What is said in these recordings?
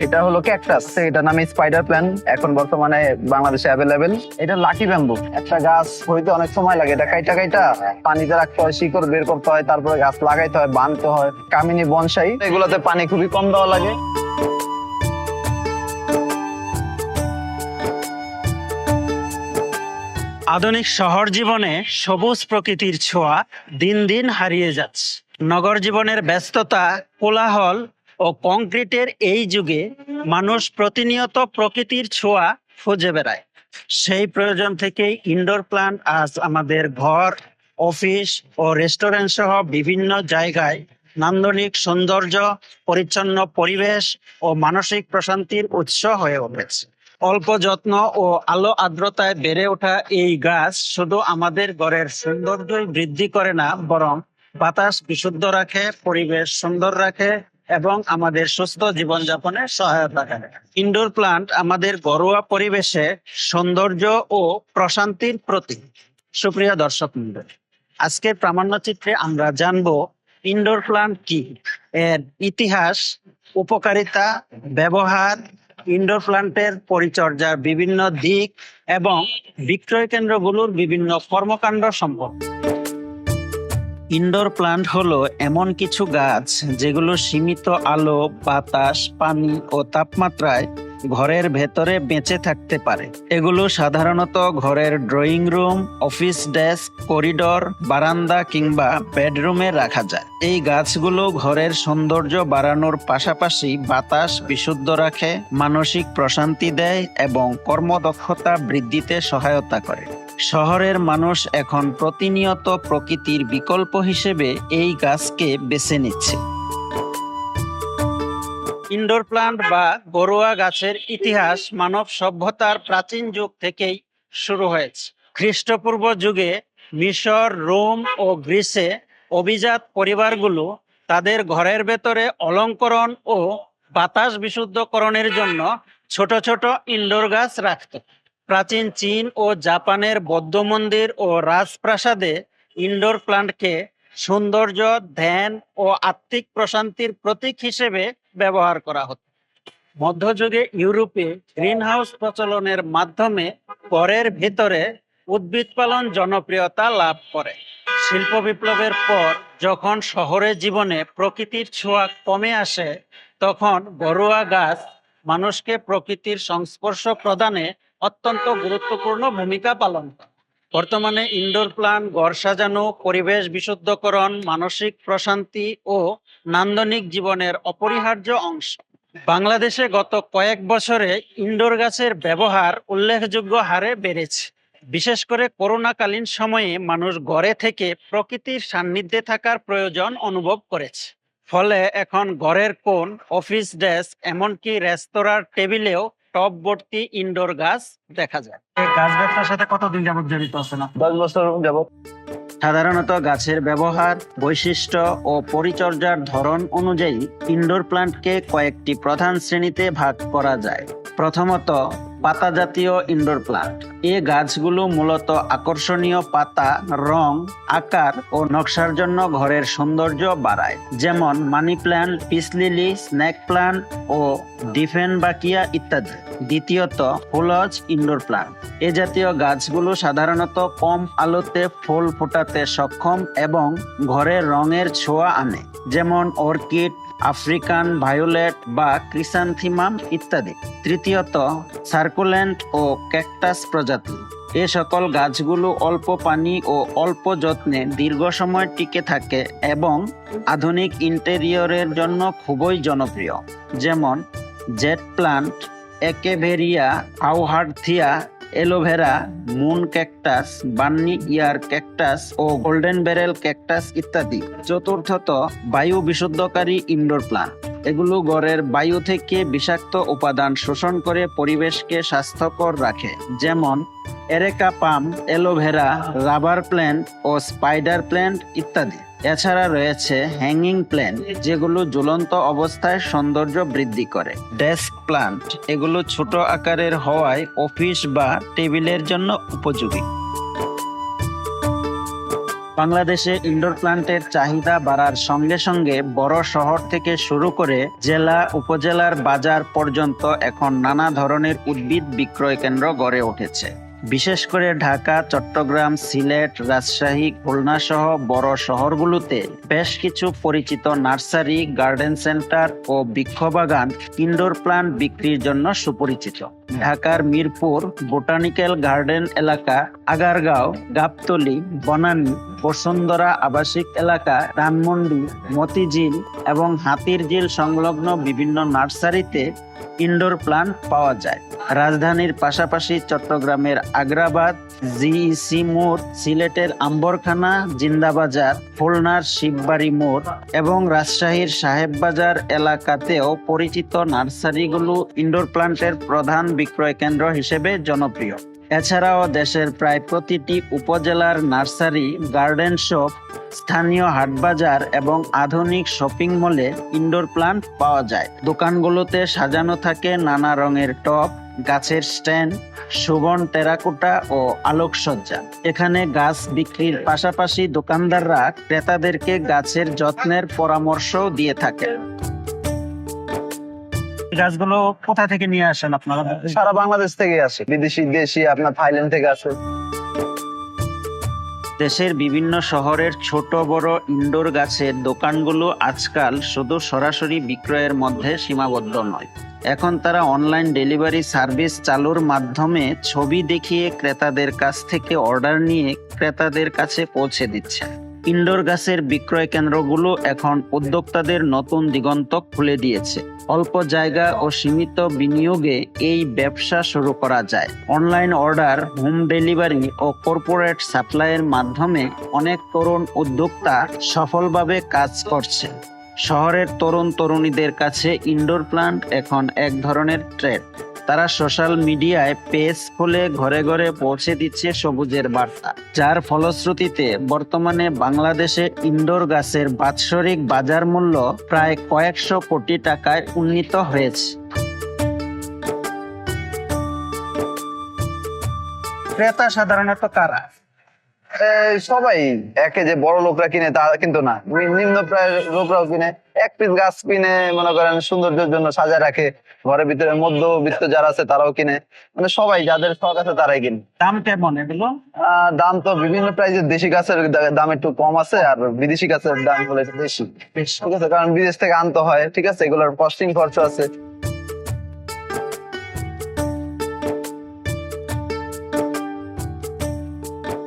এটা হলো ক্যাকটাস, এটা নামে স্পাইডার প্ল্যান্ট, এখন বর্তমানে বাংলাদেশে অ্যাভেলেবেল। এটা লাকি ব্যাম্বু, একটা গাছ হইতে অনেক সময় লাগে। এটা কাইটা কাইটা পানিতে রাখতে হয়, শিকড় বের করতে হয়, তারপরে গাছ লাগাইতে হয়, বাঁধতে হয়। কামিনী বনসাই, এগুলোতে পানি খুবই কম দেওয়া লাগে। আধুনিক শহর জীবনে সবুজ প্রকৃতির ছোঁয়া দিন দিন হারিয়ে যাচ্ছে। নগর জীবনের ব্যস্ততা, কোলাহল ও কংক্রিটের এই যুগে মানুষ প্রতিনিয়ত প্রকৃতির ছোঁয়া খুঁজে বেড়ায়। সেই প্রয়োজন থেকেই ইনডোর প্ল্যান্ট আজ আমাদের ঘর, অফিস ও রেস্টুরেন্ট সহ বিভিন্ন জায়গায় নান্দনিক সৌন্দর্য, পরিচ্ছন্ন পরিবেশ ও মানসিক প্রশান্তির উৎস হয়ে উঠেছে। অল্প যত্ন ও আলো আর্দ্রতায় বেড়ে ওঠা এই গাছ শুধু আমাদের ঘরের সৌন্দর্যই বৃদ্ধি করে না, বরং বাতাস বিশুদ্ধ রাখে, পরিবেশ সুন্দর রাখে এবং আমাদের সুস্থ জীবনযাপনে সহায়তা করে। ইনডোর প্ল্যান্ট আমাদের ঘরোয়া পরিবেশে সৌন্দর্য ও প্রশান্তির প্রতীক। সুপ্রিয় দর্শক মণ্ডলী, আজকের প্রামাণ্যচিত্রে আমরা জানবো ইনডোর প্ল্যান্ট কি, এর ইতিহাস, উপকারিতা, ব্যবহার, ইনডোর প্ল্যান্টের পরিচর্যার বিভিন্ন দিক এবং বিক্রয় কেন্দ্রগুলোর বিভিন্ন কর্মকাণ্ড সম্পর্কে। ইনডোর প্ল্যান্ট হলো এমন কিছু গাছ যেগুলো সীমিত আলো, বাতাস, পানি ও তাপমাত্রায় ঘরের ভেতরে বেঁচে থাকতে পারে। এগুলো সাধারণত ঘরের drawing room, office desk, corridor, বারান্দা কিংবা বেডরুমে রাখা যায়। এই গাছগুলো ঘরের সৌন্দর্য বাড়ানোর পাশাপাশি বাতাস বিশুদ্ধ রাখে, মানসিক প্রশান্তি দেয় এবং কর্মদক্ষতা বৃদ্ধিতে সহায়তা করে। শহরের মানুষ এখন প্রতিনিয়ত প্রকৃতির বিকল্প হিসেবে এই গাছকে বেছে নিচ্ছে। ইনডোর প্ল্যান্ট বা ঘরোয়া গাছের ইতিহাস মানব সভ্যতার প্রাচীন যুগ থেকেই শুরু হয়েছে। খ্রিস্টপূর্ব যুগে মিশর, রোম ও গ্রিসে অভিজাত পরিবারগুলো তাদের ঘরের ভেতরে অলঙ্করণ ও বাতাস বিশুদ্ধকরণের জন্য ছোট ছোট ইনডোর গাছ রাখত। প্রাচীন চীন ও জাপানের বৌদ্ধ মন্দির ও রাজপ্রাসাদে ইনডোর প্ল্যান্টকে সৌন্দর্য, ধ্যান ও আত্মিক প্রশান্তির প্রতীক হিসেবে ব্যবহার করা হতো। মধ্যযুগে ইউরোপে গ্রিন হাউস প্রচলনের মাধ্যমে ঘরের ভিতরে উদ্ভিদ পালন জনপ্রিয়তা লাভ করে। শিল্প বিপ্লবের পর যখন শহরের জীবনে প্রকৃতির ছোঁয়া কমে আসে, তখন ঘরোয়া গাছ মানুষকে প্রকৃতির সংস্পর্শ প্রদানে অত্যন্ত গুরুত্বপূর্ণ ভূমিকা পালন করে। বর্তমানে ইনডোর প্ল্যান্ট ঘর সাজানো, পরিবেশ বিশুদ্ধকরণ, মানসিক প্রশান্তি ও নান্দনিক জীবনের অপরিহার্য অংশ। বাংলাদেশে গত কয়েক বছরে ইনডোর গাছের ব্যবহার উল্লেখযোগ্য হারে বেড়েছে। বিশেষ করে করোনাকালীন সময়ে মানুষ ঘরে থেকে প্রকৃতির সান্নিধ্যে থাকার প্রয়োজন অনুভব করেছে। ফলে এখন ঘরের কোণ, অফিস ডেস্ক, এমনকি রেস্তোরাঁর টেবিলেও টব ভর্তি ইনডোর গাছ দেখা যায়। এই গাছ ব্যবসার সাথে কতদিন যাবত জড়িত আছেন? 10 বছর যাবত। সাধারণত গাছের ব্যবহার, বৈশিষ্ট্য ও পরিচর্যার ধরন অনুযায়ী ইনডোর প্ল্যান্টকে কয়েকটি প্রধান শ্রেণীতে ভাগ করা যায়। প্রথমত, পাতা জাতীয় ইনডোর প্ল্যান্ট। এই গাছগুলো মূলত আকর্ষণীয় পাতা, রং, আকার ও নকশার জন্য ঘরের সৌন্দর্য বাড়ায়, যেমন money plant, peace lily, snake plant ও ডিফেনবাকিয়া ইত্যাদি। দ্বিতীয়ত, ফুলজ ইনডোর প্ল্যান্ট। এ জাতীয় গাছগুলো সাধারণত কম আলোতে ফুল ফোটাতে সক্ষম এবং ঘরের রঙের ছোঁয়া আনে, যেমন অর্কিড, আফ্রিকান ভায়োলেট বা ক্রিসান্থিমাম ইত্যাদি। তৃতীয়ত, সার্কুলেন্ট ও ক্যাকটাস প্রজাতি। এ সকল গাছগুলো অল্প পানি ও অল্প যত্নে দীর্ঘ সময় টিকে থাকে এবং আধুনিক ইন্টেরিয়রের জন্য খুবই জনপ্রিয়, যেমন jade plant, echeveria, haworthia, aloe vera, moon cactus, bunny ear cactus ও গোল্ডেন ব্যারেল ক্যাকটাস ইত্যাদি। চতুর্থত, বায়ু বিশুদ্ধকারী ইনডোর প্ল্যান্ট। এগুলো ঘরের বায়ু থেকে বিষাক্ত উপাদান শোষণ করে পরিবেশকে স্বাস্থ্যকর রাখে, যেমন এরেকা পাম, অ্যালোভেরা, রাবার প্ল্যান্ট ও স্পাইডার প্ল্যান্ট ইত্যাদি। এছাড়া রয়েছে হ্যাঙ্গিং প্ল্যান্ট, যেগুলো ঝুলন্ত অবস্থায় সৌন্দর্য বৃদ্ধি করে। ডেস্ক প্ল্যান্ট, এগুলো ছোট আকারের হওয়ায় অফিস বা টেবিলের জন্য উপযোগী। বাংলাদেশে ইনডোর প্ল্যান্টের চাহিদা বাড়ার সঙ্গে সঙ্গে বড় শহর থেকে শুরু করে জেলা উপজেলার বাজার পর্যন্ত এখন নানা ধরনের উদ্ভিদ বিক্রয় কেন্দ্র গড়ে উঠেছে। বিশেষ করে ঢাকা, চট্টগ্রাম, সিলেট, রাজশাহী, খুলনা সহ বড় শহরগুলোতে বেশ কিছু পরিচিত নার্সারি, গার্ডেন সেন্টার ও বৃক্ষবাগান ইনডোর প্ল্যান্ট বিক্রির জন্য সুপরিচিত। ঢাকার মিরপুর, বোটানিক্যাল গার্ডেন এলাকা, আগারগাঁও, গাবতলী, বনানী, বসুন্ধরা আবাসিক এলাকা, ধানমন্ডি, মতিঝিল এবং হাতিরঝিল সংলগ্ন বিভিন্ন নার্সারিতে ইনডোর প্ল্যান্ট পাওয়া যায়। রাজধানীর পাশাপাশি চট্টগ্রামের আগ্রাবাদ, জিইসি মোড়, সিলেটের আম্বরখানা, জিন্দাবাজার, খুলনার শিববাড়ি মোড় এবং রাজশাহীর সাহেববাজার এলাকাতেও পরিচিত নার্সারিগুলো ইনডোর প্ল্যান্টের প্রধান বিক্রয় কেন্দ্র হিসেবে জনপ্রিয়। এছাড়াও দেশের প্রায় প্রতিটি উপজেলার নার্সারি, গার্ডেন শপ, স্থানীয় হাটবাজার এবং আধুনিক শপিং মলে ইনডোর প্ল্যান্ট পাওয়া যায়। দোকানগুলোতে সাজানো থাকে নানা রঙের টব, গাছের স্ট্যান্ড, সুবন টেরাকোটা ও আলোকসজ্জা। এখানে গাছ বিক্রির পাশাপাশি দোকানদাররা ক্রেতাদেরকে গাছের যত্নের পরামর্শও দিয়ে থাকেন। গাছগুলো কোথা থেকে নিয়ে আসেন আপনারা? সারা বাংলাদেশ থেকে আসে, বিদেশি, দেশি, আপনার থাইল্যান্ড থেকে আসে। দেশের বিভিন্ন শহরের ছোট বড় ইনডোর গাছের দোকানগুলো আজকাল শুধু সরাসরি বিক্রয়ের মধ্যে সীমাবদ্ধ নয়। এখন তারা অনলাইন ডেলিভারি সার্ভিস চালুর মাধ্যমে ছবি দেখিয়ে ক্রেতাদের কাছ থেকে অর্ডার নিয়ে ক্রেতাদের কাছে পৌঁছে দিচ্ছে। ইনডোর গাছের বিক্রয় কেন্দ্রগুলো এখন উদ্যোক্তাদের নতুন দিগন্ত খুলে দিয়েছে। অল্প জায়গা ও সীমিত বিনিয়োগে এই ব্যবসা শুরু করা যায়। অনলাইন অর্ডার, হোম ডেলিভারি ও কর্পোরেট সাপ্লাইয়ের মাধ্যমে অনেক তরুণ উদ্যোক্তা সফলভাবে কাজ করছে। শহরের তরুণ তরুণীদের কাছে ইনডোর প্ল্যান্ট এখন এক ধরনের ট্রেন্ড। তারা সোশ্যাল মিডিয়ায় পেজ খুলে ঘরে ঘরে পৌঁছে দিচ্ছে সবুজের বার্তা, যার ফলশ্রুতিতে বর্তমানে বাংলাদেশে ইনডোর গাছের বাৎসরিক বাজার মূল্য প্রায় কয়েকশো কোটি টাকায় উন্নীত হয়েছে। ক্রেতা সাধারণত কারা? সবাই। একে যে বড় লোকরা কিনে তা কিন্তু না, নিম্ন প্রায় লোকরাও কিনে। এক পিস গাছ কিনে মনে করেন সৌন্দর্যের জন্য সাজায় রাখে ঘরের ভিতরে। মধ্যবিত্ত যারা আছে তারাও কিনে, মানে সবাই যাদের শখ আছে তারাই কিনে। দাম কেমন এগুলো? দাম তো বিভিন্ন প্রাইজের। দেশি গাছের দাম একটু কম আছে, আর বিদেশি গাছের দাম হলো একটু বেশি। ঠিক আছে, কারণ বিদেশ থেকে আনতে হয়। ঠিক আছে, এগুলোর কস্টিং খরচ আছে।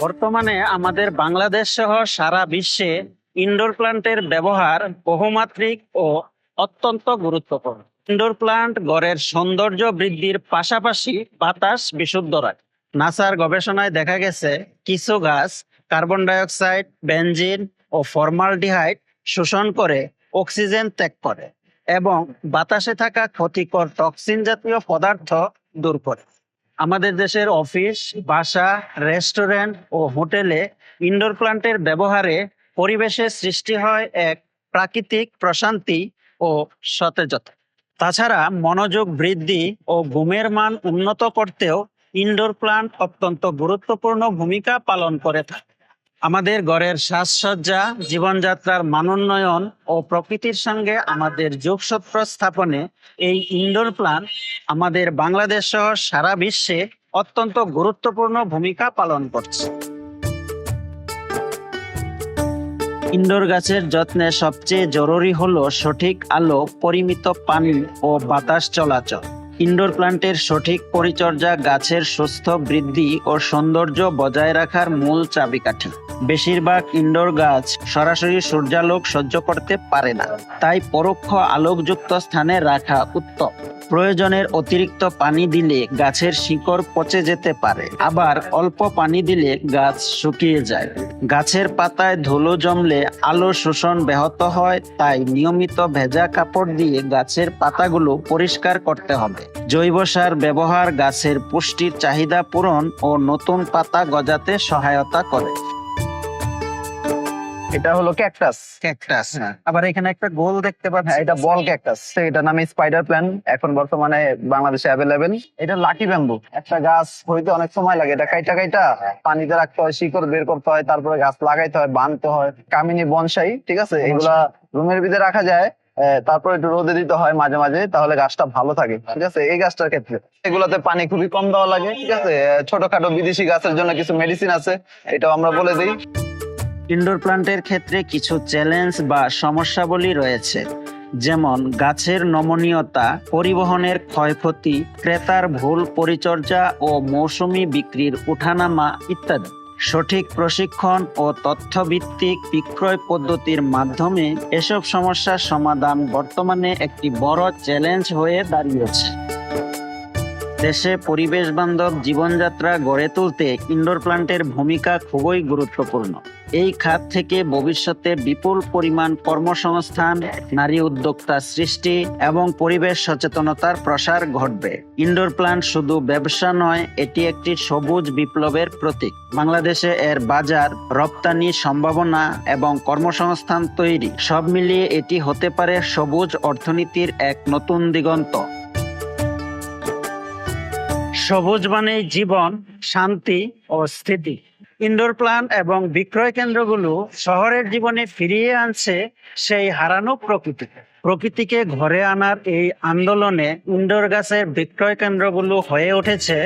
বর্তমানে আমাদের বাংলাদেশ সহ সারা বিশ্বে ইনডোর প্ল্যান্টের ব্যবহার বহুমাত্রিক ও অত্যন্ত গুরুত্বপূর্ণ। ইনডোর প্ল্যান্ট ঘরের সৌন্দর্য বৃদ্ধির পাশাপাশি বাতাস বিশুদ্ধ রাখে। নাসার গবেষণায় দেখা গেছে কিছু গাছ কার্বন ডাইঅক্সাইড, বেনজিন ও ফর্মালডিহাইড শোষণ করে অক্সিজেন ত্যাগ করে এবং বাতাসে থাকা ক্ষতিকর টক্সিন জাতীয় পদার্থ দূর করে। আমাদের দেশের অফিস, বাসা, রেস্টুরেন্ট ও হোটেলে ইনডোর প্ল্যান্টের ব্যবহারে পরিবেশের সৃষ্টি হয় এক প্রাকৃতিক প্রশান্তি ও সতেজতা। তাছাড়া মনোযোগ বৃদ্ধি ও ঘুমের মান উন্নত করতেও ইনডোর প্ল্যান্ট অত্যন্ত গুরুত্বপূর্ণ ভূমিকা পালন করে থাকে। আমাদের ঘরের সাজসজ্জা, জীবনযাত্রার মানোন্নয়ন ও প্রকৃতির সঙ্গে আমাদের যোগসূত্র স্থাপনে এই ইনডোর প্ল্যান্ট আমাদের বাংলাদেশ সহ সারা বিশ্বে অত্যন্ত গুরুত্বপূর্ণ ভূমিকা পালন করছে। ইনডোর গাছের যত্নে সবচেয়ে জরুরি হলো সঠিক আলো, পরিমিত পানি ও বাতাস চলাচল। ইনডোর প্ল্যান্টের সঠিক পরিচর্যা গাছের সুস্থ বৃদ্ধি ও সৌন্দর্য বজায় রাখার মূল চাবিকাঠি। বেশিরভাগ ইনডোর গাছ সরাসরি সূর্যালোক সহ্য করতে পারে না, তাই পরোক্ষ আলোকযুক্ত স্থানে রাখা উত্তম। প্রয়োজনের অতিরিক্ত পানি দিলে গাছের শিকড় পচে যেতে পারে, আবার অল্প পানি দিলে গাছ শুকিয়ে যায়। গাছের পাতায় ধুলো জমলে আলো শোষণ ব্যাহত হয়, তাই নিয়মিত ভেজা কাপড় দিয়ে গাছের পাতাগুলো পরিষ্কার করতে হবে। জৈব সার ব্যবহার গাছের পুষ্টির চাহিদা পূরণ ও নতুন পাতা গজাতে সহায়তা করে। এটা হলো ক্যাকটাস। ক্যাকটাস। হ্যাঁ। আবার এখানে একটা গোল দেখতে পাচ্ছি। হ্যাঁ, এটা বল ক্যাকটাস, এটার নামে স্পাইডার প্ল্যান্ট, এখন বর্তমানে বাংলাদেশে অ্যাভেলেবেল। এটা লাকি ব্যাম্বু। একটা গাছ হইতে অনেক সময় লাগে, এটা কাইটা কাইটা পানিতে রাখতে হয়, শিকড় বের করতে হয়, তারপরে গাছ লাগাইতে হয়, বাঁধতে হয়। কামিনী বনসাই, ঠিক আছে, এগুলা রুমের ভিতরে রাখা যায়। তারপর একটু রোদে দিতে হয় মাঝে মাঝে, তাহলে গাছটা ভালো থাকে, ঠিক আছে। এই গাছটার ক্ষেত্রে এগুলাতে পানি খুবই কম দেওয়া লাগে, ঠিক আছে। ছোটখাটো বিদেশি গাছের জন্য কিছু মেডিসিন আছে, এটাও আমরা বলে দিই। ইনডোর প্ল্যান্টের ক্ষেত্রে কিছু চ্যালেঞ্জ বা সমস্যাবলী রয়েছে, যেমন গাছের নমনীয়তা, পরিবহনের ক্ষয়ক্ষতি, ক্রেতার ভুল পরিচর্যা ও মৌসুমী বিক্রির উঠানামা ইত্যাদি। সঠিক প্রশিক্ষণ ও তথ্যভিত্তিক বিক্রয় পদ্ধতির মাধ্যমে এসব সমস্যার সমাধান বর্তমানে একটি বড় চ্যালেঞ্জ হয়ে দাঁড়িয়েছে। দেশে পরিবেশ বান্ধব জীবনযাত্রা গড়ে তুলতে ইনডোর প্ল্যান্টের ভূমিকা খুবই গুরুত্বপূর্ণ। এই খাত থেকে ভবিষ্যতে বিপুল পরিমাণ কর্মসংস্থান, নারী উদ্যোক্তা সৃষ্টি এবং পরিবেশ সচেতনতার প্রসার ঘটবে। ইনডোর প্ল্যান্ট শুধু ব্যবসা নয়, এটি একটি সবুজ বিপ্লবের প্রতীক। বাংলাদেশে এর বাজার, রপ্তানি সম্ভাবনা এবং কর্মসংস্থান তৈরি সব মিলিয়ে এটি হতে পারে সবুজ অর্থনীতির এক নতুন দিগন্ত। সবুজ মানেই জীবন, শান্তি ও স্থিতি। ইনডোর প্ল্যান্ট এবং বিক্রয় কেন্দ্রগুলো শহরের জীবনে ফিরিয়ে আনছে সেই হারানো প্রকৃতিকে ঘরে আনার এই আন্দোলনে ইনডোর গাছের বিক্রয় কেন্দ্রগুলো হয়ে উঠেছে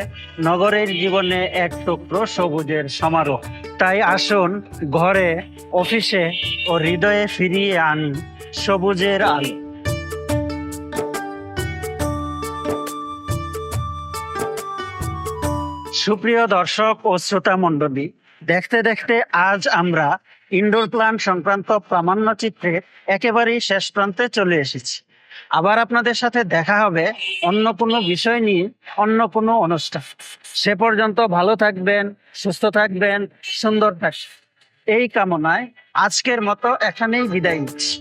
নগরের জীবনে এক টুকরো সবুজের সমারোহ। তাই আসুন ঘরে, অফিসে ও হৃদয়ে ফিরিয়ে আনি সবুজের আলো। সুপ্রিয় দর্শক ও শ্রোতা মণ্ডলী, দেখতে দেখতে আজ আমরা ইনডোর প্ল্যান্ট সংক্রান্ত প্রামাণ্য চিত্রের একেবারেই শেষ প্রান্তে চলে এসেছি। আবার আপনাদের সাথে দেখা হবে অন্য কোনো বিষয় নিয়ে, অন্য কোনো অনুষ্ঠান। সে পর্যন্ত ভালো থাকবেন, সুস্থ থাকবেন, সুন্দর থাকবেন, এই কামনায় আজকের মতো এখানেই বিদায় নিচ্ছি।